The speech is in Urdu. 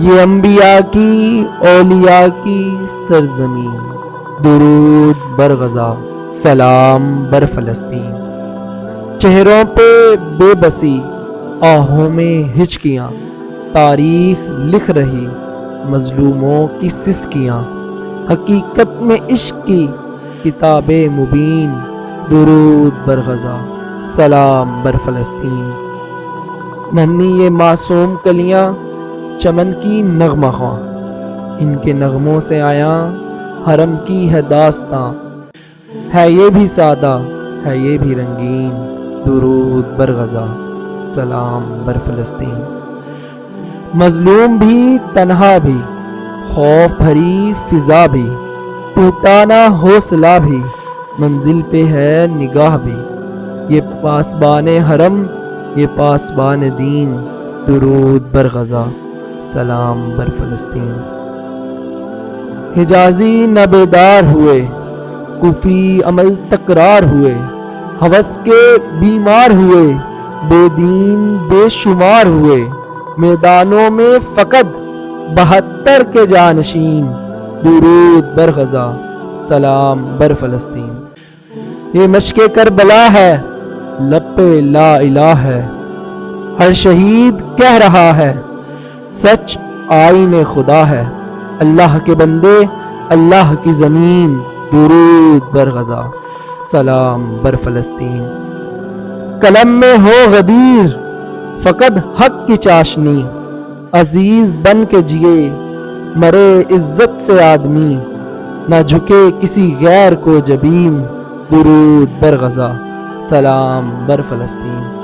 یہ انبیاء کی اولیاء کی سرزمین، درود بر غزہ، سلام بر فلسطین۔ چہروں پہ بے بسی، آہوں میں ہچکیاں، تاریخ لکھ رہی مظلوموں کی سسکیاں، حقیقت میں عشق کی کتاب مبین، درود بر غزہ، سلام بر فلسطین۔ ننھی یہ معصوم کلیاں چمن کی نغمہ خواں، ان کے نغموں سے آیا حرم کی ہے داستاں، ہے یہ بھی سادہ ہے یہ بھی رنگین، درود بر غزہ، سلام بر فلسطین۔ مظلوم بھی تنہا بھی، خوف بھری فضا بھی، ٹوٹا نہ حوصلہ بھی، منزل پہ ہے نگاہ بھی، یہ پاسبان حرم یہ پاسبان دین، درود بر غزہ، سلام بر فلسطین۔ حجازی نہ بیدار ہوئے، کوفی عمل تکرار ہوئے، ہوس کے بیمار ہوئے، بے دین بے شمار ہوئے، میدانوں میں فقط 72 کے جانشین، درود بر غزہ، سلام بر فلسطین۔ یہ مشق کربلا ہے، لب پہ لا الہ ہے، ہر شہید کہہ رہا ہے، سچ آئین خدا ہے، اللہ کے بندے اللہ کی زمین، درود بر غزہ، سلام بر فلسطین۔ قلم میں ہو غدیر، فقط حق کی چاشنی، عزیز بن کے جیے، مرے عزت سے آدمی، نہ جھکے کسی غیر کو جبین، درود بر غزہ، سلام بر فلسطین۔